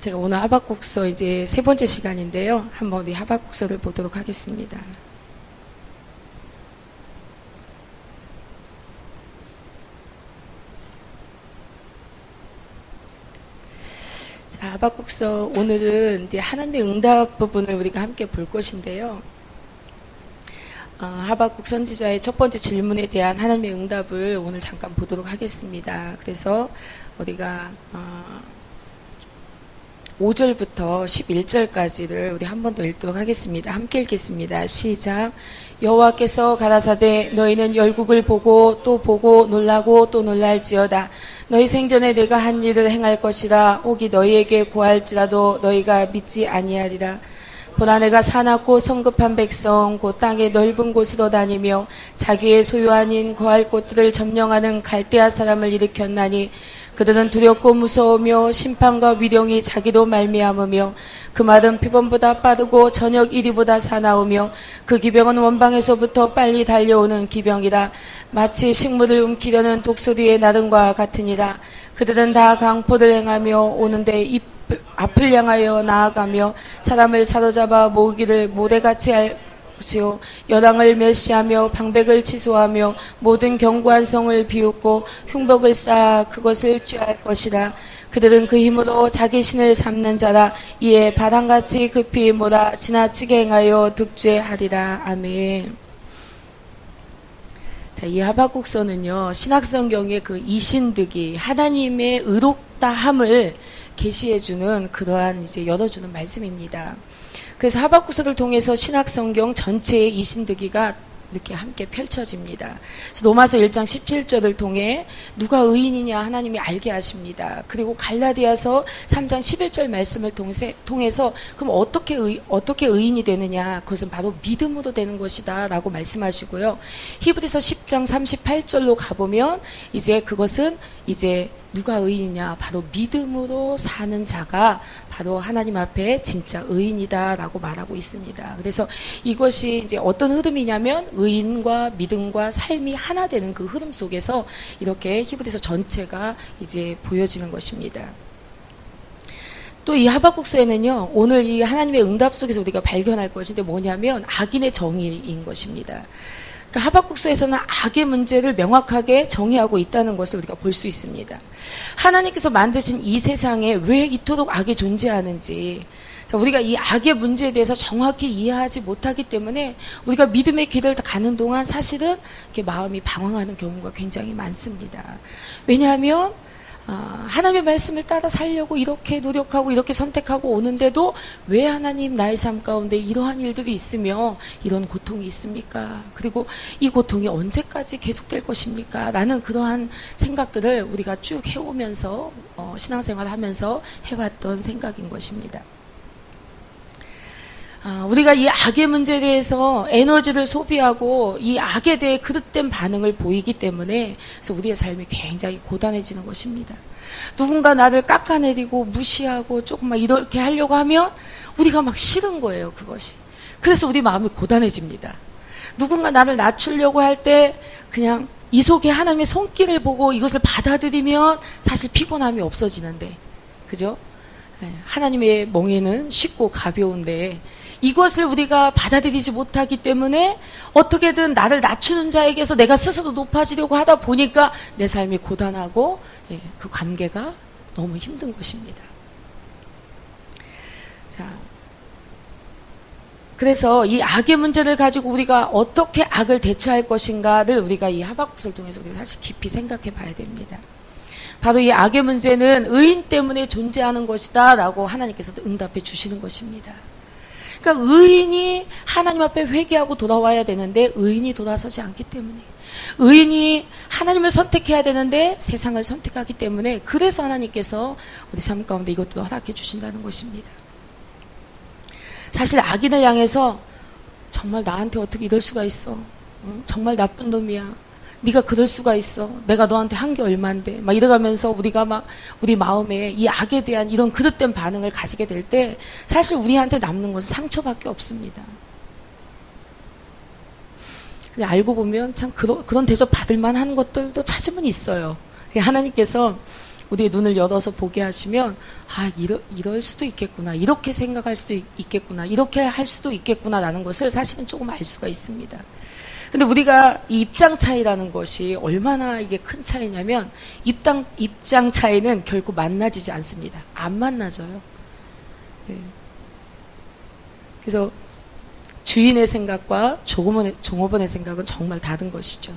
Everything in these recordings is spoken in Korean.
제가 오늘 하박국서 이제 세 번째 시간인데요. 한번 우리 하박국서를 보도록 하겠습니다. 자, 하박국서 오늘은 이제 하나님의 응답 부분을 우리가 함께 볼 것인데요. 하박국 선지자의 첫 번째 질문에 대한 하나님의 응답을 오늘 잠깐 보도록 하겠습니다. 그래서 우리가 5절부터 11절까지를 우리 한 번 더 읽도록 하겠습니다. 함께 읽겠습니다. 시작. 여호와께서 가라사대 너희는 열국을 보고 또 보고 놀라고 또 놀랄지어다. 너희 생전에 내가 한 일을 행할 것이라. 혹이 너희에게 고할지라도 너희가 믿지 아니하리라. 보라 내가 사납고 성급한 백성 곧 땅의 넓은 곳으로 다니며 자기의 소유 아닌 거할 곳들을 점령하는 갈대아 사람을 일으켰나니 그들은 두렵고 무서우며 심판과 위령이 자기도 말미암으며 그 말은 표범보다 빠르고 저녁 이리보다 사나우며 그 기병은 원방에서부터 빨리 달려오는 기병이라. 마치 식물을 움키려는 독수리의 나름과 같으니라. 그들은 다 강포를 행하며 오는데 앞을 향하여 나아가며 사람을 사로잡아 모으기를 모래같이 할지요. 여당을 멸시하며 방백을 취소하며 모든 견고한 성을 비웃고 흉복을 쌓아 그것을 취할 것이라. 그들은 그 힘으로 자기 신을 삼는 자라. 이에 바람같이 급히 몰아 지나치게 행하여 득죄하리라. 아멘. 자, 이 하박국서는요, 신약성경의 그 이신득이 하나님의 의롭다함을 계시해주는 그러한 이제 열어주는 말씀입니다. 그래서 하박국서를 통해서 신약성경 전체의 이신득이가 이렇게 함께 펼쳐집니다. 그래서 로마서 1장 17절을 통해 누가 의인이냐 하나님이 알게 하십니다. 그리고 갈라디아서 3장 11절 말씀을 통해서 그럼 어떻게 의인이 되느냐, 그것은 바로 믿음으로 되는 것이다 라고 말씀하시고요. 히브리서 10장 38절로 가보면 이제 그것은 이제 누가 의인이냐, 바로 믿음으로 사는 자가 바로 하나님 앞에 진짜 의인이다 라고 말하고 있습니다. 그래서 이것이 이제 어떤 흐름이냐면 의인과 믿음과 삶이 하나 되는 그 흐름 속에서 이렇게 히브리서 전체가 이제 보여지는 것입니다. 또 이 하박국서에는요, 오늘 이 하나님의 응답 속에서 우리가 발견할 것인데 뭐냐면 악인의 정의인 것입니다. 그러니까 하박국서에서는 악의 문제를 명확하게 정의하고 있다는 것을 우리가 볼 수 있습니다. 하나님께서 만드신 이 세상에 왜 이토록 악이 존재하는지, 우리가 이 악의 문제에 대해서 정확히 이해하지 못하기 때문에 우리가 믿음의 길을 가는 동안 사실은 이렇게 마음이 방황하는 경우가 굉장히 많습니다. 왜냐하면 하나님의 말씀을 따라 살려고 이렇게 노력하고 이렇게 선택하고 오는데도 왜 하나님 나의 삶 가운데 이러한 일들이 있으며 이런 고통이 있습니까? 그리고 이 고통이 언제까지 계속될 것입니까? 라는 그러한 생각들을 우리가 쭉 해오면서 신앙생활을 하면서 해왔던 생각인 것입니다. 우리가 이 악의 문제에 대해서 에너지를 소비하고 이 악에 대해 그릇된 반응을 보이기 때문에 그래서 우리의 삶이 굉장히 고단해지는 것입니다. 누군가 나를 깎아내리고 무시하고 조금 이렇게 하려고 하면 우리가 막 싫은 거예요, 그것이. 그래서 우리 마음이 고단해집니다. 누군가 나를 낮추려고 할 때 그냥 이 속에 하나님의 손길을 보고 이것을 받아들이면 사실 피곤함이 없어지는데, 그죠? 하나님의 멍에는 쉽고 가벼운데 이것을 우리가 받아들이지 못하기 때문에 어떻게든 나를 낮추는 자에게서 내가 스스로 높아지려고 하다 보니까 내 삶이 고단하고 그 관계가 너무 힘든 것입니다. 자, 그래서 이 악의 문제를 가지고 우리가 어떻게 악을 대처할 것인가를 우리가 이 하박국서를 통해서 우리가 사실 깊이 생각해 봐야 됩니다. 바로 이 악의 문제는 의인 때문에 존재하는 것이다 라고 하나님께서 응답해 주시는 것입니다. 그러니까 의인이 하나님 앞에 회개하고 돌아와야 되는데 의인이 돌아서지 않기 때문에, 의인이 하나님을 선택해야 되는데 세상을 선택하기 때문에, 그래서 하나님께서 우리 삶 가운데 이것도 허락해 주신다는 것입니다. 사실 악인을 향해서 정말 나한테 어떻게 이럴 수가 있어, 정말 나쁜 놈이야, 네가 그럴 수가 있어, 내가 너한테 한 게 얼만데, 막 이러가면서 우리가 막 우리 마음에 이 악에 대한 이런 그릇된 반응을 가지게 될 때 사실 우리한테 남는 것은 상처밖에 없습니다. 근데 알고 보면 참 그런 대접 받을 만한 것들도 찾으면 있어요. 하나님께서 우리의 눈을 열어서 보게 하시면 이럴 수도 있겠구나, 이렇게 생각할 수도 있겠구나, 이렇게 할 수도 있겠구나라는 것을 사실은 조금 알 수가 있습니다. 근데 우리가 이 입장 차이라는 것이 얼마나 이게 큰 차이냐면 입장 차이는 결코 만나지지 않습니다. 안 만나져요. 네. 그래서 주인의 생각과 종업원의 생각은 정말 다른 것이죠.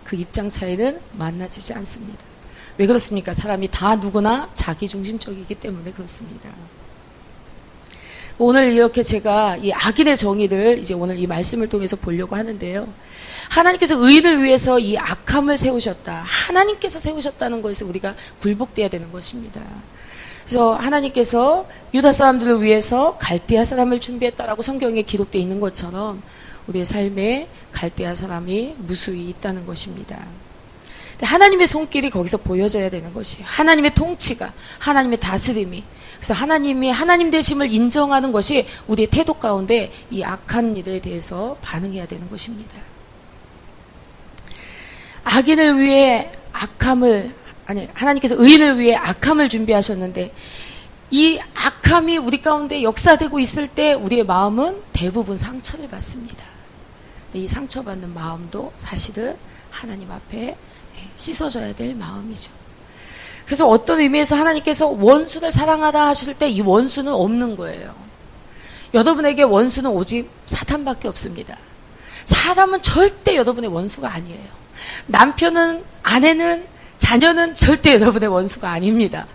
그 입장 차이는 만나지지 않습니다. 왜 그렇습니까? 사람이 다 누구나 자기중심적이기 때문에 그렇습니다. 오늘 이렇게 제가 이 악인의 정의를 이제 오늘 이 말씀을 통해서 보려고 하는데요. 하나님께서 의인을 위해서 이 악함을 세우셨다. 하나님께서 세우셨다는 것에 우리가 굴복돼야 되는 것입니다. 그래서 하나님께서 유다 사람들을 위해서 갈대아 사람을 준비했다라고 성경에 기록되어 있는 것처럼 우리의 삶에 갈대아 사람이 무수히 있다는 것입니다. 하나님의 손길이 거기서 보여져야 되는 것이에요. 하나님의 통치가, 하나님의 다스림이. 그래서 하나님이 하나님 되심을 인정하는 것이 우리의 태도 가운데 이 악한 일에 대해서 반응해야 되는 것입니다. 악인을 위해 하나님께서 의인을 위해 악함을 준비하셨는데 이 악함이 우리 가운데 역사되고 있을 때 우리의 마음은 대부분 상처를 받습니다. 이 상처받는 마음도 사실은 하나님 앞에 씻어져야 될 마음이죠. 그래서 어떤 의미에서 하나님께서 원수를 사랑하다 하실 때 이 원수는 없는 거예요. 여러분에게 원수는 오직 사탄밖에 없습니다. 사람은 절대 여러분의 원수가 아니에요. 남편은, 아내는, 자녀는 절대 여러분의 원수가 아닙니다.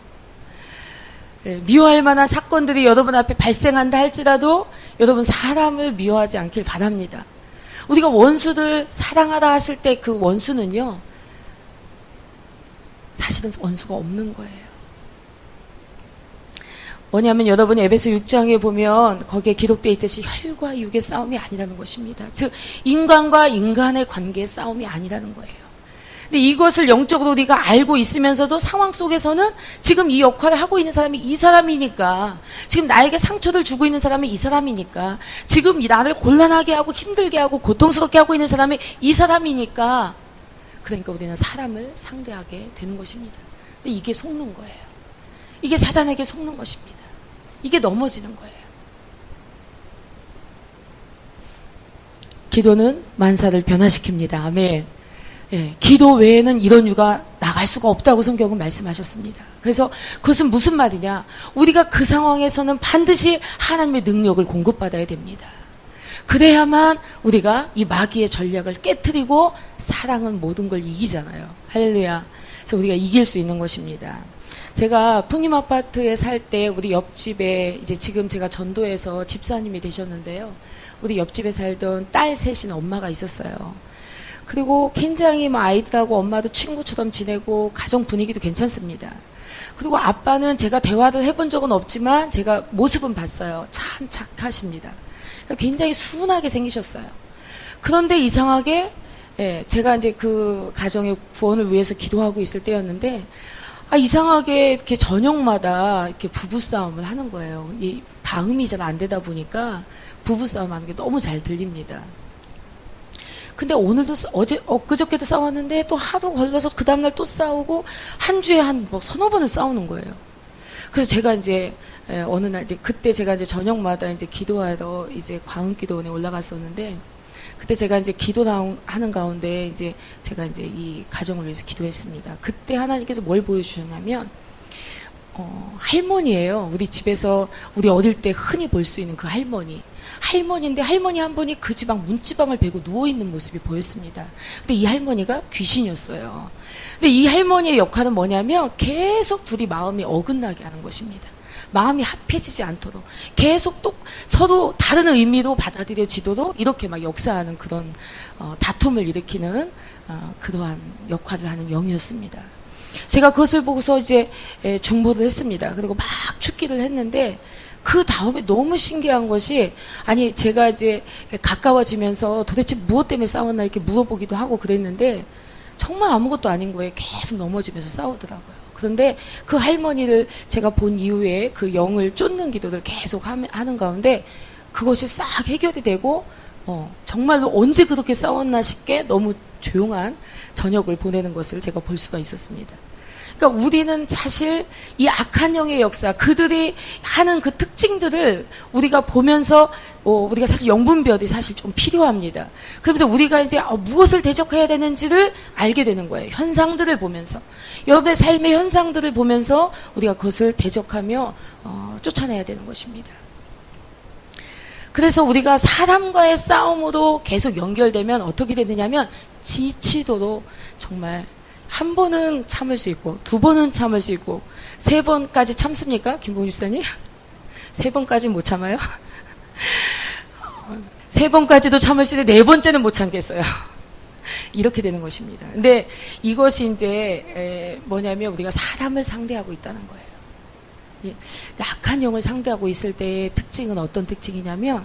미워할 만한 사건들이 여러분 앞에 발생한다 할지라도 여러분 사람을 미워하지 않길 바랍니다. 우리가 원수들 사랑하다 하실 때 그 원수는요, 사실은 원수가 없는 거예요. 뭐냐면 여러분이 에베소 6장에 보면 거기에 기록되어 있듯이 혈과 육의 싸움이 아니라는 것입니다. 즉 인간과 인간의 관계의 싸움이 아니라는 거예요. 근데 이것을 영적으로 우리가 알고 있으면서도 상황 속에서는 지금 이 역할을 하고 있는 사람이 이 사람이니까, 지금 나에게 상처를 주고 있는 사람이 이 사람이니까, 지금 나를 곤란하게 하고 힘들게 하고 고통스럽게 하고 있는 사람이 이 사람이니까, 그러니까 우리는 사람을 상대하게 되는 것입니다. 근데 이게 속는 거예요. 이게 사단에게 속는 것입니다. 이게 넘어지는 거예요. 기도는 만사를 변화시킵니다. 아멘. 예, 기도 외에는 이런 유가 나갈 수가 없다고 성경은 말씀하셨습니다. 그래서 그것은 무슨 말이냐? 우리가 그 상황에서는 반드시 하나님의 능력을 공급받아야 됩니다. 그래야만 우리가 이 마귀의 전략을 깨트리고 사랑은 모든 걸 이기잖아요. 할렐루야. 그래서 우리가 이길 수 있는 것입니다. 제가 풍림 아파트에 살 때 우리 옆집에 이제 지금 제가 전도해서 집사님이 되셨는데요. 우리 옆집에 살던 딸 셋인 엄마가 있었어요. 그리고 굉장히 아이들하고 엄마도 친구처럼 지내고 가정 분위기도 괜찮습니다. 그리고 아빠는 제가 대화를 해본 적은 없지만 제가 모습은 봤어요. 참 착하십니다. 굉장히 순하게 생기셨어요. 그런데 이상하게 제가 이제 그 가정의 구원을 위해서 기도하고 있을 때였는데 이상하게 이렇게 저녁마다 이렇게 부부싸움을 하는 거예요. 이 방음이 잘 안 되다 보니까 부부싸움 하는 게 너무 잘 들립니다. 근데 오늘도 엊그저께도 싸웠는데 또 하도 걸려서 그 다음날 또 싸우고 한 주에 한 서너 번을 싸우는 거예요. 그래서 제가 이제 어느 날 이제 그때 제가 이제 저녁마다 이제 기도하러 이제 광운기도원에 올라갔었는데 그때 제가 이제 기도하는 가운데 이제 제가 이제 이 가정을 위해서 기도했습니다. 그때 하나님께서 뭘 보여주셨냐면 할머니예요. 우리 집에서 우리 어릴 때 흔히 볼 수 있는 그 할머니인데 할머니 한 분이 그 지방 문지방을 베고 누워있는 모습이 보였습니다. 근데 이 할머니가 귀신이었어요. 근데 이 할머니의 역할은 뭐냐면 계속 둘이 마음이 어긋나게 하는 것입니다. 마음이 합해지지 않도록 계속 또 서로 다른 의미로 받아들여지도록 이렇게 막 역사하는 그런 다툼을 일으키는 그러한 역할을 하는 영이었습니다. 제가 그것을 보고서 이제 중보를 했습니다. 그리고 막 축기를 했는데 그 다음에 너무 신기한 것이 제가 이제 가까워지면서 도대체 무엇 때문에 싸웠나 이렇게 물어보기도 하고 그랬는데 정말 아무것도 아닌 거에 계속 넘어지면서 싸우더라고요. 그런데 그 할머니를 제가 본 이후에 그 영을 쫓는 기도를 계속 하는 가운데 그것이 싹 해결이 되고 정말로 언제 그렇게 싸웠나 싶게 너무 조용한 저녁을 보내는 것을 제가 볼 수가 있었습니다. 그러니까 그러니까 우리는 사실 이 악한 영의 역사, 그들이 하는 그 특징들을 우리가 보면서 우리가 사실 영분별이 사실 좀 필요합니다. 그러면서 우리가 이제 무엇을 대적해야 되는지를 알게 되는 거예요. 현상들을 보면서. 여러분의 삶의 현상들을 보면서 우리가 그것을 대적하며 쫓아내야 되는 것입니다. 그래서 우리가 사람과의 싸움으로 계속 연결되면 어떻게 되느냐면 지치도록 정말 한 번은 참을 수 있고, 두 번은 참을 수 있고, 세 번까지 참습니까? 김봉 집사님? 세 번까지 못 참아요? 세 번까지도 참을 수 있는데 네 번째는 못 참겠어요. 이렇게 되는 것입니다. 근데 이것이 이제 뭐냐면 우리가 사람을 상대하고 있다는 거예요. 악한 영을 상대하고 있을 때의 특징은 어떤 특징이냐면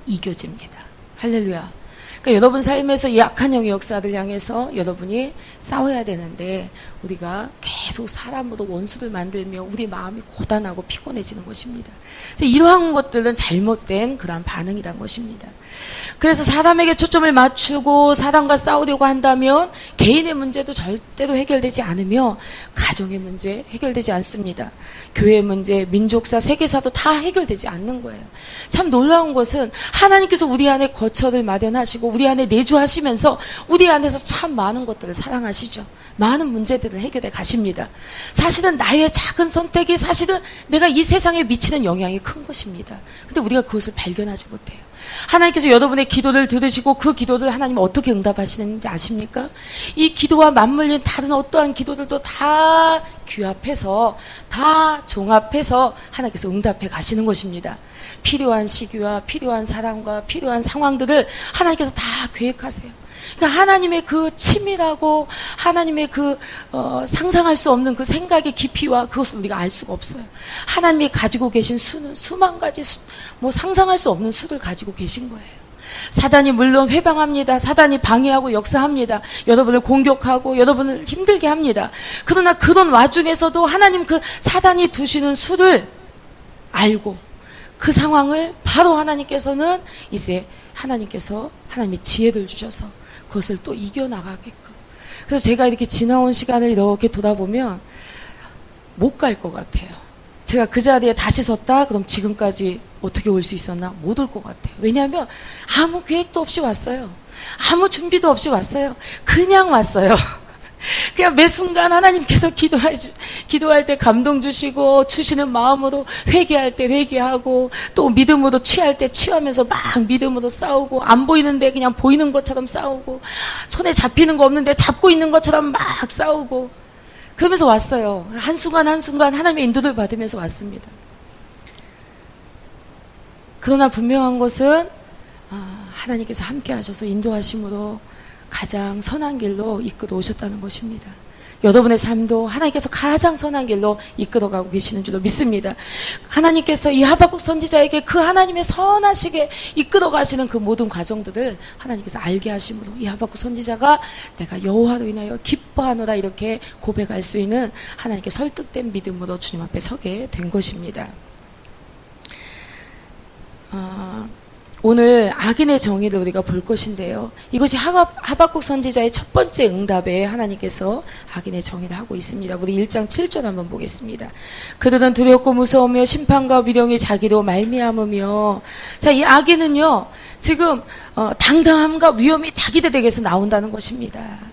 이겨집니다. 할렐루야. 그러니까 여러분 삶에서 이 악한 영의 역사를 향해서 여러분이 싸워야 되는데 우리가 계속 사람으로 원수를 만들며 우리 마음이 고단하고 피곤해지는 것입니다. 그래서 이러한 것들은 잘못된 그러한 반응이란 것입니다. 그래서 사람에게 초점을 맞추고 사람과 싸우려고 한다면 개인의 문제도 절대로 해결되지 않으며 가정의 문제 해결되지 않습니다. 교회 문제, 민족사, 세계사도 다 해결되지 않는 거예요. 참 놀라운 것은 하나님께서 우리 안에 거처를 마련하시고 우리 안에 내주하시면서 우리 안에서 참 많은 것들을 사랑하시죠. 많은 문제들을 해결해 가십니다. 사실은 나의 작은 선택이 사실은 내가 이 세상에 미치는 영향이 큰 것입니다. 근데 우리가 그것을 발견하지 못해요. 하나님께서 여러분의 기도를 들으시고 그 기도를 하나님 어떻게 응답하시는지 아십니까? 이 기도와 맞물린 다른 어떠한 기도들도 다 규합해서 다 종합해서 하나님께서 응답해 가시는 것입니다. 필요한 시기와 필요한 사랑과 필요한 상황들을 하나님께서 다 계획하세요. 그러니까 하나님의 그 치밀하고 하나님의 그 상상할 수 없는 그 생각의 깊이와 그것을 우리가 알 수가 없어요. 하나님이 가지고 계신 수는 수만 가지 뭐 상상할 수 없는 수를 가지고 계신 거예요. 사단이 물론 회방합니다. 사단이 방해하고 역사합니다. 여러분을 공격하고 여러분을 힘들게 합니다. 그러나 그런 와중에서도 하나님 그 사단이 두시는 수를 알고 그 상황을 바로 하나님께서는 이제 하나님이 지혜를 주셔서 그것을 또 이겨나가게끔. 그래서 제가 이렇게 지나온 시간을 이렇게 돌아보면 못 갈 것 같아요. 제가 그 자리에 다시 섰다? 그럼 지금까지 어떻게 올 수 있었나? 못 올 것 같아요. 왜냐하면 아무 계획도 없이 왔어요. 아무 준비도 없이 왔어요. 그냥 왔어요. 그냥 매 순간 하나님께서 기도할 때 감동 주시는 마음으로 회개할 때 회개하고 또 믿음으로 취할 때 취하면서 막 믿음으로 싸우고 안 보이는데 그냥 보이는 것처럼 싸우고 손에 잡히는 거 없는데 잡고 있는 것처럼 막 싸우고 그러면서 왔어요. 한순간 한순간 하나님의 인도를 받으면서 왔습니다. 그러나 분명한 것은 하나님께서 함께 하셔서 인도하심으로 가장 선한 길로 이끌어 오셨다는 것입니다. 여러분의 삶도 하나님께서 가장 선한 길로 이끌어가고 계시는 줄로 믿습니다. 하나님께서 이 하박국 선지자에게 그 하나님의 선하시게 이끌어가시는 그 모든 과정들을 하나님께서 알게 하심으로 이 하박국 선지자가 내가 여호와로 인하여 기뻐하노라 이렇게 고백할 수 있는 하나님께 설득된 믿음으로 주님 앞에 서게 된 것입니다. 오늘 악인의 정의를 우리가 볼 것인데요. 이것이 하박국 선지자의 첫 번째 응답에 하나님께서 악인의 정의를 하고 있습니다. 우리 1장 7절 한번 보겠습니다. 그들은 두렵고 무서우며 심판과 위령이 자기로 말미암으며. 자, 이 악인은요 지금 당당함과 위험이 자기들에게서 나온다는 것입니다.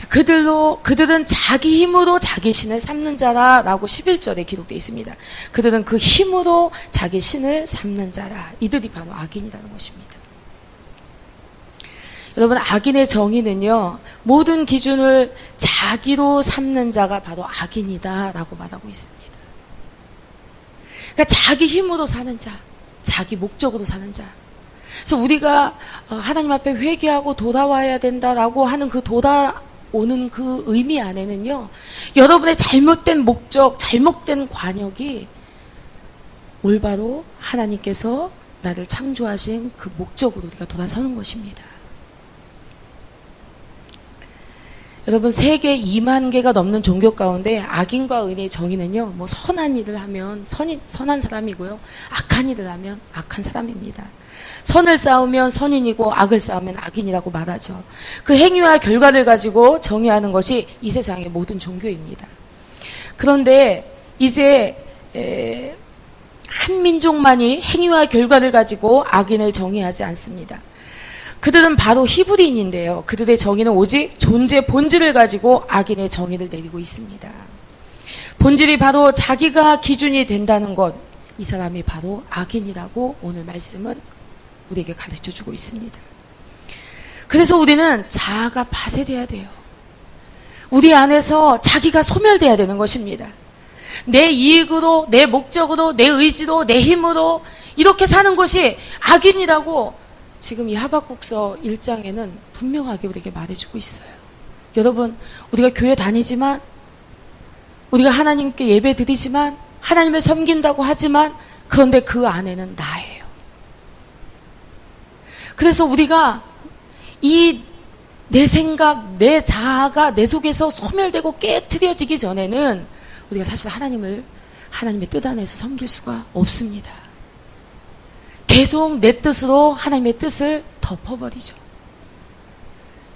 그들은 자기 힘으로 자기 신을 삼는 자라라고 11절에 기록되어 있습니다. 그들은 그 힘으로 자기 신을 삼는 자라. 이들이 바로 악인이라는 것입니다. 여러분, 악인의 정의는요, 모든 기준을 자기로 삼는 자가 바로 악인이다라고 말하고 있습니다. 그러니까 자기 힘으로 사는 자, 자기 목적으로 사는 자. 그래서 우리가 하나님 앞에 회개하고 돌아와야 된다라고 하는 그 오는 그 의미 안에는요, 여러분의 잘못된 목적, 잘못된 관역이 올바로 하나님께서 나를 창조하신 그 목적으로 우리가 돌아서는 것입니다. 여러분, 세계 2만 개가 넘는 종교 가운데 악인과 의인의 정의는요, 뭐 선한 일을 하면 선한 사람이고요, 악한 일을 하면 악한 사람입니다. 선을 쌓으면 선인이고 악을 쌓으면 악인이라고 말하죠. 그 행위와 결과를 가지고 정의하는 것이 이 세상의 모든 종교입니다. 그런데 이제 한 민족만이 행위와 결과를 가지고 악인을 정의하지 않습니다. 그들은 바로 히브리인인데요. 그들의 정의는 오직 존재 본질을 가지고 악인의 정의를 내리고 있습니다. 본질이 바로 자기가 기준이 된다는 것, 이 사람이 바로 악인이라고 오늘 말씀은 우리에게 가르쳐주고 있습니다. 그래서 우리는 자아가 파쇄돼야 돼요. 우리 안에서 자기가 소멸돼야 되는 것입니다. 내 이익으로, 내 목적으로, 내 의지로, 내 힘으로 이렇게 사는 것이 악인이라고 지금 이 하박국서 1장에는 분명하게 우리에게 말해주고 있어요. 여러분, 우리가 교회 다니지만, 우리가 하나님께 예배 드리지만, 하나님을 섬긴다고 하지만, 그런데 그 안에는 나예요. 그래서 우리가 내 생각, 내 자아가 내 속에서 소멸되고 깨트려지기 전에는 우리가 사실 하나님의 뜻 안에서 섬길 수가 없습니다. 계속 내 뜻으로 하나님의 뜻을 덮어버리죠.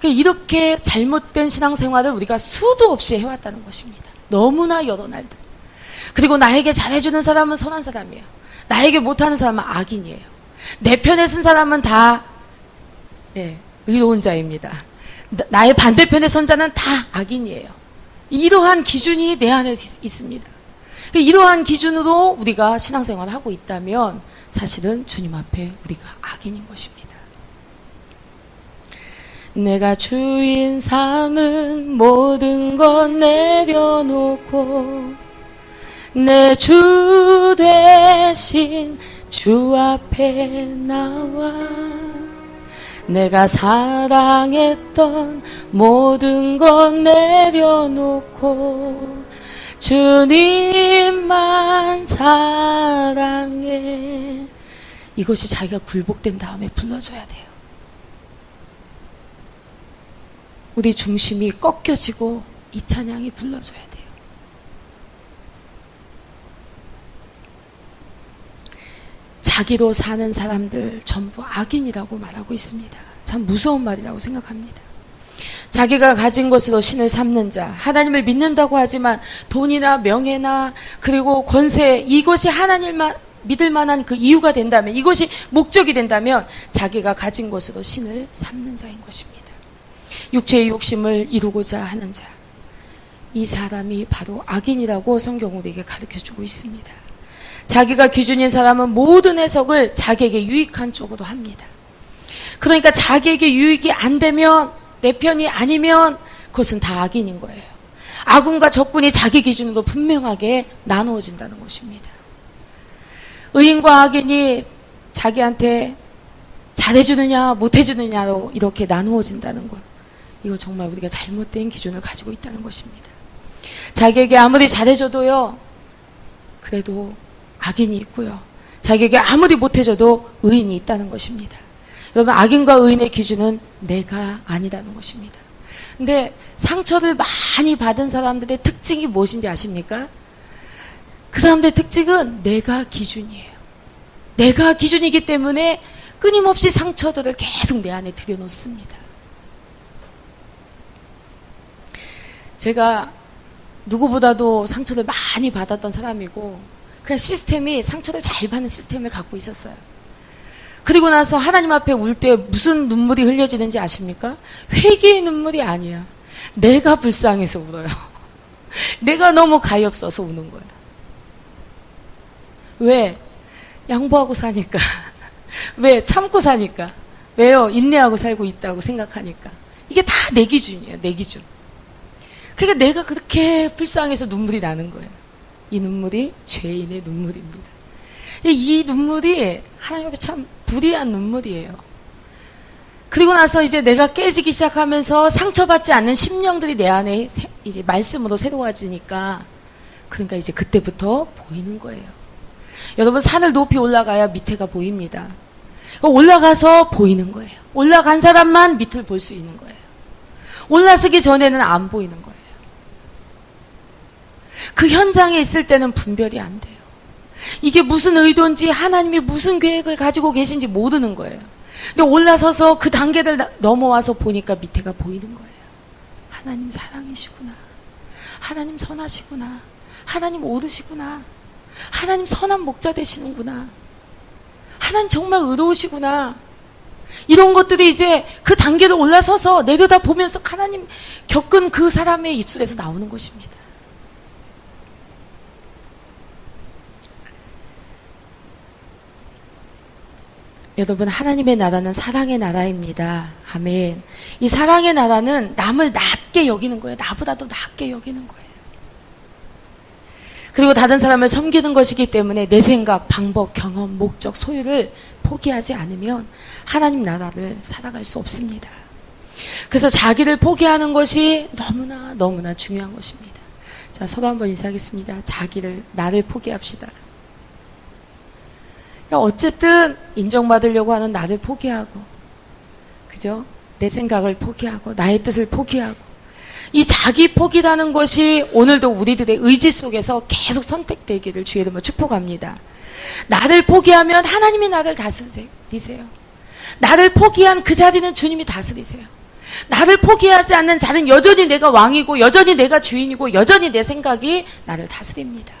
이렇게 잘못된 신앙생활을 우리가 수도 없이 해왔다는 것입니다. 너무나 여러 날들. 그리고 나에게 잘해주는 사람은 선한 사람이에요. 나에게 못하는 사람은 악인이에요. 내 편에 쓴 사람은 다 의로운 자입니다. 나의 반대편에 선 자는 다 악인이에요. 이러한 기준이 내 안에 있습니다. 이러한 기준으로 우리가 신앙생활을 하고 있다면 사실은 주님 앞에 우리가 악인인 것입니다. 내가 주인 삼은 모든 것 내려놓고 내 주 대신 주 앞에 나와 내가 사랑했던 모든 것 내려놓고 주님만 사랑해. 이것이 자기가 굴복된 다음에 불러줘야 돼요. 우리 중심이 꺾여지고 이 찬양이 불러줘야 돼요. 자기로 사는 사람들 전부 악인이라고 말하고 있습니다. 참 무서운 말이라고 생각합니다. 자기가 가진 것으로 신을 삼는 자, 하나님을 믿는다고 하지만 돈이나 명예나 그리고 권세, 이것이 하나님만 믿을 만한 그 이유가 된다면, 이것이 목적이 된다면 자기가 가진 것으로 신을 삼는 자인 것입니다. 육체의 욕심을 이루고자 하는 자, 이 사람이 바로 악인이라고 성경은 우리에게 가르쳐주고 있습니다. 자기가 기준인 사람은 모든 해석을 자기에게 유익한 쪽으로 합니다. 그러니까 자기에게 유익이 안 되면, 내 편이 아니면 그것은 다 악인인 거예요. 악군과 적군이 자기 기준으로 분명하게 나누어진다는 것입니다. 의인과 악인이 자기한테 잘해주느냐 못해주느냐로 이렇게 나누어진다는 것, 이거 정말 우리가 잘못된 기준을 가지고 있다는 것입니다. 자기에게 아무리 잘해줘도요, 그래도 악인이 있고요, 자기에게 아무리 못해줘도 의인이 있다는 것입니다. 여러분, 악인과 의인의 기준은 내가 아니라는 것입니다. 근데 상처를 많이 받은 사람들의 특징이 무엇인지 아십니까? 그 사람들의 특징은 내가 기준이에요. 내가 기준이기 때문에 끊임없이 상처들을 계속 내 안에 들여놓습니다. 제가 누구보다도 상처를 많이 받았던 사람이고, 그냥 시스템이 상처를 잘 받는 시스템을 갖고 있었어요. 그리고 나서 하나님 앞에 울 때 무슨 눈물이 흘려지는지 아십니까? 회개의 눈물이 아니야. 내가 불쌍해서 울어요. 내가 너무 가엾어서 우는 거예요. 왜? 양보하고 사니까. 왜? 참고 사니까. 왜요? 인내하고 살고 있다고 생각하니까. 이게 다 내 기준이에요. 내 기준. 그러니까 내가 그렇게 불쌍해서 눈물이 나는 거예요. 이 눈물이 죄인의 눈물입니다. 이 눈물이 하나님 앞에 참 불의한 눈물이에요. 그리고 나서 이제 내가 깨지기 시작하면서 상처받지 않는 심령들이 내 안에 이제 말씀으로 새로워지니까, 그러니까 이제 그때부터 보이는 거예요. 여러분, 산을 높이 올라가야 밑에가 보입니다. 올라가서 보이는 거예요. 올라간 사람만 밑을 볼 수 있는 거예요. 올라서기 전에는 안 보이는 거예요. 그 현장에 있을 때는 분별이 안 돼요. 이게 무슨 의도인지 하나님이 무슨 계획을 가지고 계신지 모르는 거예요. 근데 올라서서 그 단계를 넘어와서 보니까 밑에가 보이는 거예요. 하나님 사랑이시구나. 하나님 선하시구나. 하나님 오르시구나. 하나님 선한 목자 되시는구나. 하나님 정말 의로우시구나. 이런 것들이 이제 그 단계를 올라서서 내려다보면서 하나님 겪은 그 사람의 입술에서 나오는 것입니다. 여러분, 하나님의 나라는 사랑의 나라입니다. 아멘. 이 사랑의 나라는 남을 낮게 여기는 거예요. 나보다도 낮게 여기는 거예요. 그리고 다른 사람을 섬기는 것이기 때문에 내 생각, 방법, 경험, 목적, 소유를 포기하지 않으면 하나님 나라를 살아갈 수 없습니다. 그래서 자기를 포기하는 것이 너무나 중요한 것입니다. 자, 서로 한번 인사하겠습니다. 나를 포기합시다. 어쨌든 인정받으려고 하는 나를 포기하고, 그죠? 내 생각을 포기하고, 나의 뜻을 포기하고, 이 자기 포기라는 것이 오늘도 우리들의 의지 속에서 계속 선택되기를 주의 이름으로 축복합니다. 나를 포기하면 하나님이 나를 다스리세요. 나를 포기한 그 자리는 주님이 다스리세요. 나를 포기하지 않는 자는 여전히 내가 왕이고, 여전히 내가 주인이고, 여전히 내 생각이 나를 다스립니다.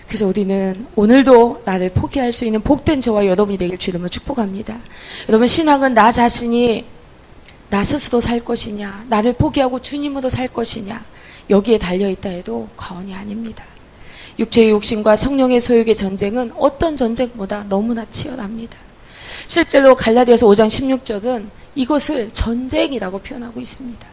그래서 우리는 오늘도 나를 포기할 수 있는 복된 저와 여러분이 되길 주의 이름으로 축복합니다. 여러분, 신앙은 나 자신이 나 스스로 살 것이냐, 나를 포기하고 주님으로 살 것이냐, 여기에 달려있다 해도 과언이 아닙니다. 육체의 욕심과 성령의 소욕의 전쟁은 어떤 전쟁보다 너무나 치열합니다. 실제로 갈라디아서 5장 16절은 이것을 전쟁이라고 표현하고 있습니다.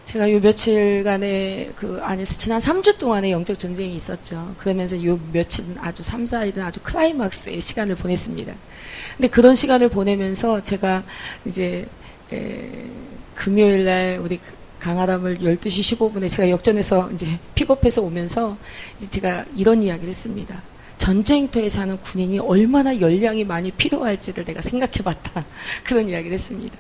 제가 요 며칠간의 그 안에서 지난 3주 동안의 영적 전쟁이 있었죠. 그러면서 요 며칠은 아주 3, 4일은 아주 클라이막스의 시간을 보냈습니다. 근데 그런 시간을 보내면서 제가 이제 금요일 날 우리 강아람을 12시 15분에 제가 역전해서 이제 픽업해서 오면서 이제 제가 이런 이야기를 했습니다. 전쟁터에 사는 군인이 얼마나 열량이 많이 필요할지를 내가 생각해 봤다. 그런 이야기를 했습니다.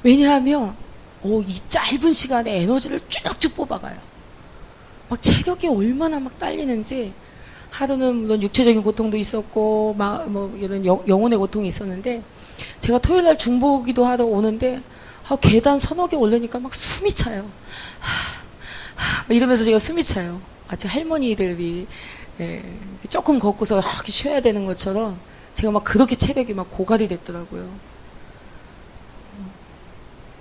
왜냐하면 이 짧은 시간에 에너지를 쭉쭉 뽑아가요. 막 체력이 얼마나 막 딸리는지, 하루는 물론 육체적인 고통도 있었고, 이런 영혼의 고통이 있었는데, 제가 토요일 날 중보기도 하러 오는데, 계단 서너 개 오르니까 막 숨이 차요. 이러면서 제가 숨이 차요. 마치 할머니들이 조금 걷고서 쉬어야 되는 것처럼, 제가 막 그렇게 체력이 막 고갈이 됐더라고요.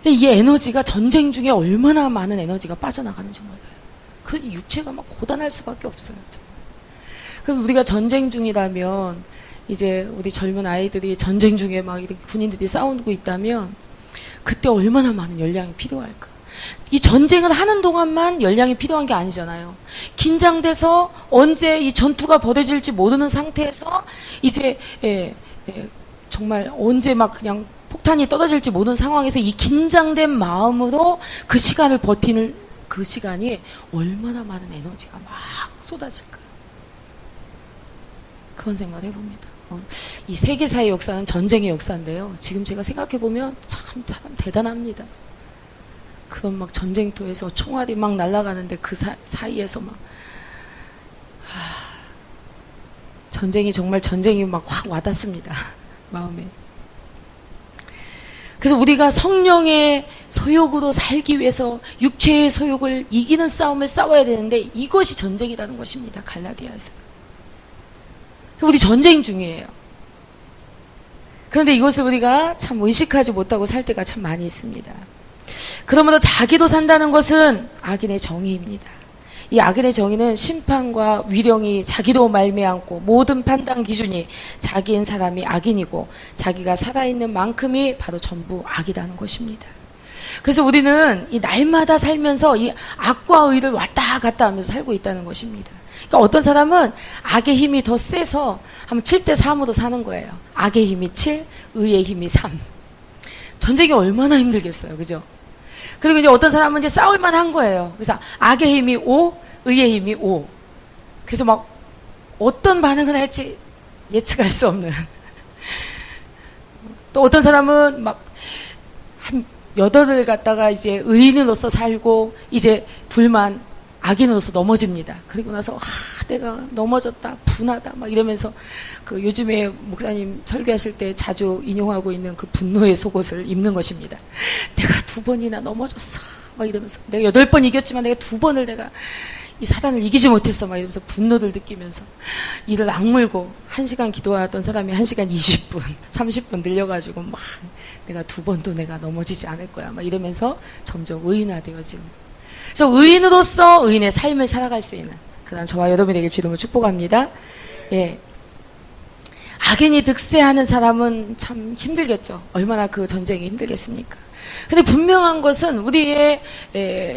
이 에너지가 전쟁 중에 얼마나 많은 에너지가 빠져나가는지 몰라요. 그 육체가 막 고단할 수밖에 없어요. 그럼 우리가 전쟁 중이라면, 이제 우리 젊은 아이들이 전쟁 중에 막 이렇게 군인들이 싸우고 있다면, 그때 얼마나 많은 열량이 필요할까. 이 전쟁을 하는 동안만 열량이 필요한 게 아니잖아요. 긴장돼서 언제 이 전투가 벌어질지 모르는 상태에서 이제 정말 언제 막 그냥 폭탄이 떨어질지 모르는 상황에서 이 긴장된 마음으로 그 시간을 버티는 그 시간이 얼마나 많은 에너지가 막 쏟아질까. 그런 생각을 해봅니다. 이 세계사의 역사는 전쟁의 역사인데요. 지금 제가 생각해보면 참 대단합니다. 그런 막 전쟁터에서 총알이 막 날아가는데 그 사이에서 막 전쟁이 정말 전쟁이 막 확 와닿습니다. 마음에. 그래서 우리가 성령의 소욕으로 살기 위해서 육체의 소욕을 이기는 싸움을 싸워야 되는데, 이것이 전쟁이라는 것입니다. 갈라디아에서. 우리 전쟁 중이에요. 그런데 이것을 우리가 참 의식하지 못하고 살 때가 참 많이 있습니다. 그러므로 자기도 산다는 것은 악인의 정의입니다. 이 악인의 정의는 심판과 위령이 자기로 말미암고 모든 판단 기준이 자기인 사람이 악인이고, 자기가 살아있는 만큼이 바로 전부 악이라는 것입니다. 그래서 우리는 이 날마다 살면서 이 악과 의를 왔다 갔다 하면서 살고 있다는 것입니다. 그러니까 어떤 사람은 악의 힘이 더 세서 한번 7대 3으로 사는 거예요. 악의 힘이 7, 의의 힘이 3. 전쟁이 얼마나 힘들겠어요. 그죠? 그리고 이제 어떤 사람은 이제 싸울만 한 거예요. 그래서 악의 힘이 5, 의의 힘이 5. 그래서 막 어떤 반응을 할지 예측할 수 없는 또 어떤 사람은 막 한 8을 갖다가 이제 의인으로서 살고 이제 둘만 악인으로서 넘어집니다. 그리고 나서 내가 넘어졌다, 분하다 막 이러면서 그 요즘에 목사님 설교하실 때 자주 인용하고 있는 그 분노의 속옷을 입는 것입니다. 내가 2번이나 넘어졌어 막 이러면서 내가 8번 이겼지만 내가 2번을 내가 이 사단을 이기지 못했어 막 이러면서 분노를 느끼면서 이를 악물고 1시간 기도하던 사람이 1시간 20분 30분 늘려가지고 막 내가 2번도 내가 넘어지지 않을 거야 막 이러면서 점점 의인화되어지는, 그래서 의인으로서 의인의 삶을 살아갈 수 있는 그런 저와 여러분에게 주님을 축복합니다. 예. 악인이 득세하는 사람은 참 힘들겠죠. 얼마나 그 전쟁이 힘들겠습니까? 근데 분명한 것은 우리의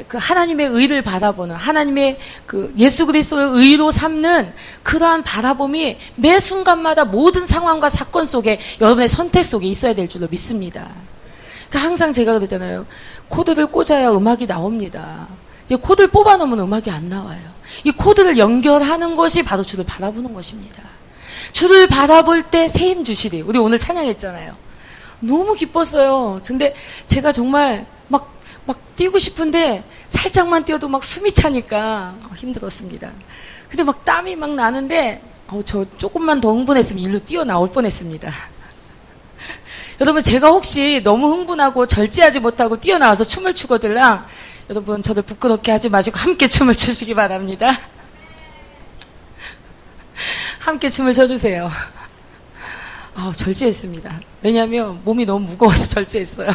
그 하나님의 의를 바라보는, 하나님의 그 예수 그리스도를 의로 삼는 그러한 바라봄이 매 순간마다 모든 상황과 사건 속에 여러분의 선택 속에 있어야 될 줄로 믿습니다. 그러니까 항상 제가 그러잖아요. 코드를 꽂아야 음악이 나옵니다. 이제 코드를 뽑아놓으면 음악이 안 나와요. 이 코드를 연결하는 것이 바로 주를 바라보는 것입니다. 주를 바라볼 때 새 힘 주시리. 우리 오늘 찬양했잖아요. 너무 기뻤어요. 근데 제가 정말 막 뛰고 싶은데 살짝만 뛰어도 막 숨이 차니까 힘들었습니다. 근데 막 땀이 막 나는데 저 조금만 더 흥분했으면 일로 뛰어나올 뻔했습니다. 여러분, 제가 혹시 너무 흥분하고 절제하지 못하고 뛰어나와서 춤을 추거들랑 여러분 저를 부끄럽게 하지 마시고 함께 춤을 추시기 바랍니다. 함께 춤을 춰주세요. 절제했습니다. 왜냐하면 몸이 너무 무거워서 절제했어요.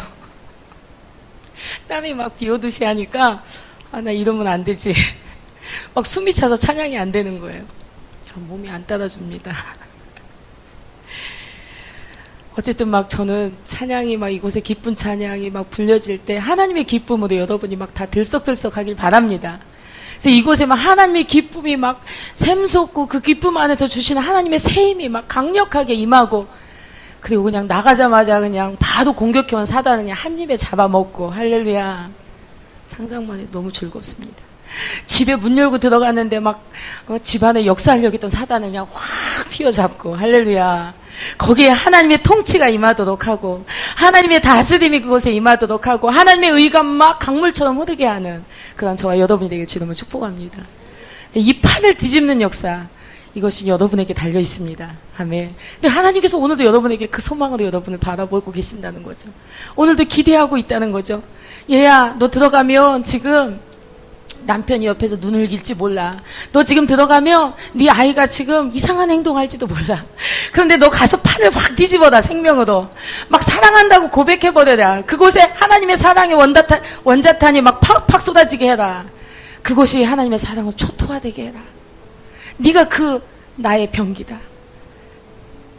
땀이 막 비오듯이 하니까 나 이러면 안 되지. 막 숨이 차서 찬양이 안 되는 거예요. 몸이 안 따라줍니다. 어쨌든 막 저는 찬양이 막 이곳에 기쁜 찬양이 막 불려질 때 하나님의 기쁨으로 여러분이 막 다 들썩들썩 하길 바랍니다. 그래서 이곳에 막 하나님의 기쁨이 막 샘솟고 그 기쁨 안에서 주시는 하나님의 새 힘이 막 강력하게 임하고, 그리고 그냥 나가자마자 그냥 바로 공격해온 사단을 그냥 한 입에 잡아먹고, 할렐루야. 상상만 해도 너무 즐겁습니다. 집에 문 열고 들어갔는데 막 집안에 역사하려고 했던 사단을 그냥 확 휘어잡고, 할렐루야. 거기에 하나님의 통치가 임하도록 하고, 하나님의 다스림이 그곳에 임하도록 하고, 하나님의 의가 막 강물처럼 흐르게 하는 그런 저와 여러분이 되길 주님을 축복합니다. 이 판을 뒤집는 역사, 이것이 여러분에게 달려 있습니다. 아멘. 근데 하나님께서 오늘도 여러분에게 그 소망으로 여러분을 바라보고 계신다는 거죠. 오늘도 기대하고 있다는 거죠. 얘야, 너 들어가면 지금 남편이 옆에서 눈을 길지 몰라. 너 지금 들어가면 네 아이가 지금 이상한 행동할지도 몰라. 그런데 너 가서 판을 확 뒤집어라. 생명으로 막 사랑한다고 고백해버려라. 그곳에 하나님의 사랑의 원자탄이 막 팍팍 쏟아지게 해라. 그곳이 하나님의 사랑으로 초토화되게 해라. 네가 그 나의 병기다.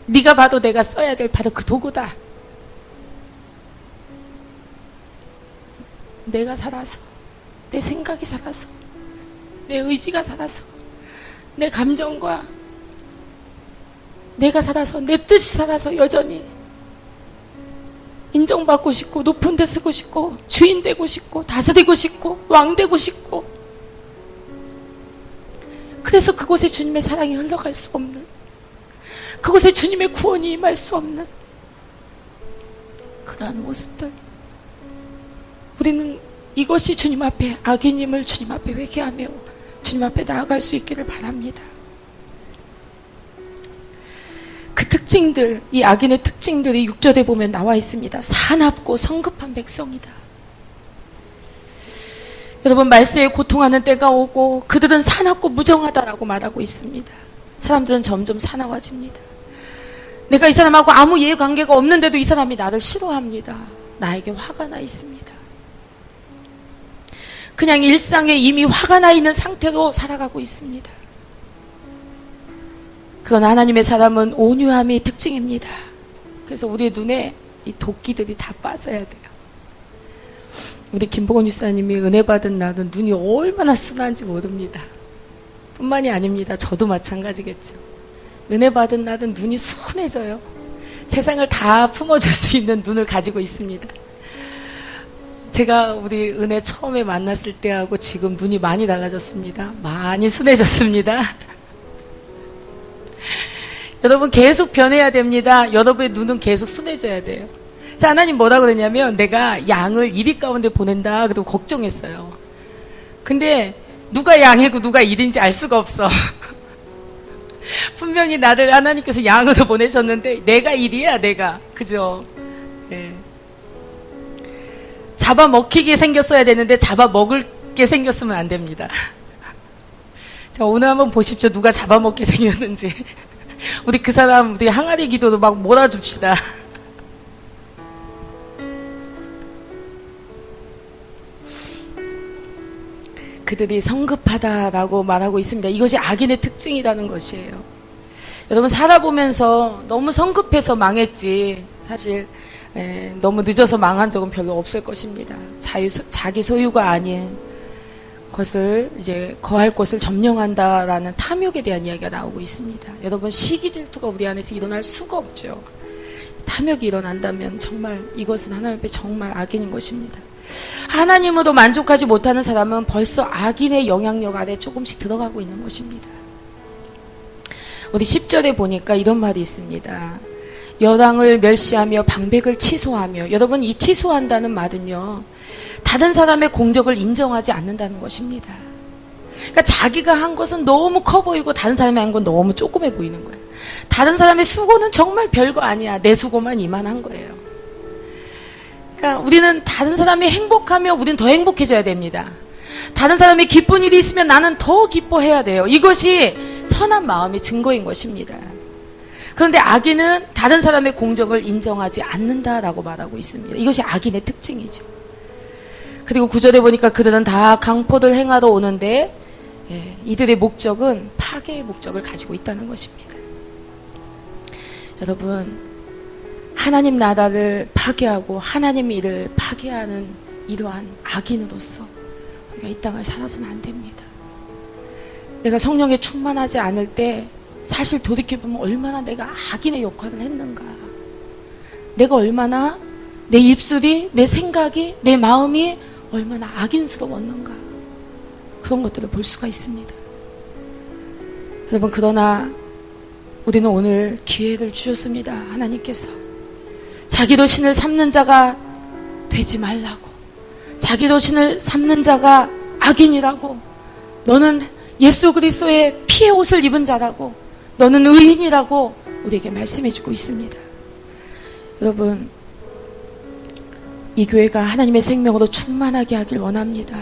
네가 봐도 내가 써야 될 바로 그 도구다. 내가 살아서, 내 생각이 살아서, 내 의지가 살아서, 내 감정과 내가 살아서, 내 뜻이 살아서 여전히 인정받고 싶고, 높은 데 쓰고 싶고, 주인 되고 싶고, 다스리고 싶고, 왕 되고 싶고, 그래서 그곳에 주님의 사랑이 흘러갈 수 없는, 그곳에 주님의 구원이 임할 수 없는 그러한 모습들, 우리는 이것이 주님 앞에 악인임을 주님 앞에 회개하며 주님 앞에 나아갈 수 있기를 바랍니다. 그 특징들, 이 악인의 특징들이 6절에 보면 나와 있습니다. 사납고 성급한 백성이다. 여러분, 말세에 고통하는 때가 오고 그들은 사납고 무정하다라고 말하고 있습니다. 사람들은 점점 사나워집니다. 내가 이 사람하고 아무 이해관계가 없는데도 이 사람이 나를 싫어합니다. 나에게 화가 나 있습니다. 그냥 일상에 이미 화가 나 있는 상태로 살아가고 있습니다. 그러나 하나님의 사람은 온유함이 특징입니다. 그래서 우리의 눈에 이 도끼들이 다 빠져야 돼요. 우리 김보건 유사님이 은혜 받은 날은 눈이 얼마나 순한지 모릅니다. 뿐만이 아닙니다. 저도 마찬가지겠죠. 은혜 받은 날은 눈이 순해져요. 세상을 다 품어줄 수 있는 눈을 가지고 있습니다. 제가 우리 은혜 처음에 만났을 때하고 지금 눈이 많이 달라졌습니다. 많이 순해졌습니다. 여러분 계속 변해야 됩니다. 여러분의 눈은 계속 순해져야 돼요. 그래서 하나님 뭐라 그러냐면 내가 양을 이리 가운데 보낸다. 그리고 걱정했어요. 근데 누가 양이고 누가 일인지 알 수가 없어. 분명히 나를 하나님께서 양으로 보내셨는데 내가 일이야, 내가. 그죠? 네. 잡아먹히게 생겼어야 되는데 잡아먹을게 생겼으면 안 됩니다. 자, 오늘 한번 보십시오. 누가 잡아먹게 생겼는지. 우리 그 사람, 우리 항아리 기도도 막 몰아줍시다. 그들이 성급하다라고 말하고 있습니다. 이것이 악인의 특징이라는 것이에요. 여러분 살아보면서 너무 성급해서 망했지 사실 너무 늦어서 망한 적은 별로 없을 것입니다. 자기 소유가 아닌 것을 이제 거할 것을 점령한다라는 탐욕에 대한 이야기가 나오고 있습니다. 여러분 시기 질투가 우리 안에서 일어날 수가 없죠. 탐욕이 일어난다면 정말 이것은 하나님 앞에 정말 악인인 것입니다. 하나님으로 만족하지 못하는 사람은 벌써 악인의 영향력 아래 조금씩 들어가고 있는 것입니다. 우리 10절에 보니까 이런 말이 있습니다. 여당을 멸시하며 방백을 취소하며. 여러분 이 취소한다는 말은요, 다른 사람의 공적을 인정하지 않는다는 것입니다. 그러니까 자기가 한 것은 너무 커 보이고 다른 사람이 한 건 너무 조그매 보이는 거예요. 다른 사람의 수고는 정말 별거 아니야. 내 수고만 이만한 거예요. 그러니까 우리는 다른 사람이 행복하면 우리는 더 행복해져야 됩니다. 다른 사람이 기쁜 일이 있으면 나는 더 기뻐해야 돼요. 이것이 선한 마음의 증거인 것입니다. 그런데 악인은 다른 사람의 공적을 인정하지 않는다라고 말하고 있습니다. 이것이 악인의 특징이죠. 그리고 9절에 보니까 그들은 다 강포를 행하러 오는데 이들의 목적은 파괴의 목적을 가지고 있다는 것입니다. 여러분 하나님 나라를 파괴하고 하나님 일을 파괴하는 이러한 악인으로서 우리가 이 땅을 살아서는 안 됩니다. 내가 성령에 충만하지 않을 때 사실 돌이켜보면 얼마나 내가 악인의 역할을 했는가. 내가 얼마나 내 입술이, 내 생각이, 내 마음이 얼마나 악인스러웠는가. 그런 것들을 볼 수가 있습니다. 여러분 그러나 우리는 오늘 기회를 주셨습니다. 하나님께서 자기로 신을 삼는 자가 되지 말라고, 자기로 신을 삼는 자가 악인이라고, 너는 예수 그리스도의 피의 옷을 입은 자라고, 너는 의인이라고 우리에게 말씀해주고 있습니다. 여러분 이 교회가 하나님의 생명으로 충만하게 하길 원합니다.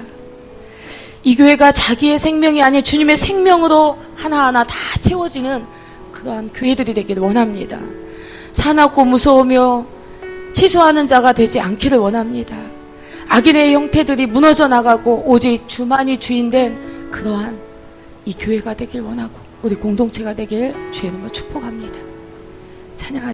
이 교회가 자기의 생명이 아닌 주님의 생명으로 하나하나 다 채워지는 그러한 교회들이 되길 원합니다. 사납고 무서우며 취소하는 자가 되지 않기를 원합니다. 악인의 형태들이 무너져 나가고 오직 주만이 주인된 그러한 이 교회가 되길 원하고 우리 공동체가 되길 주의 이름으로 축복합니다. 찬양하겠습니다.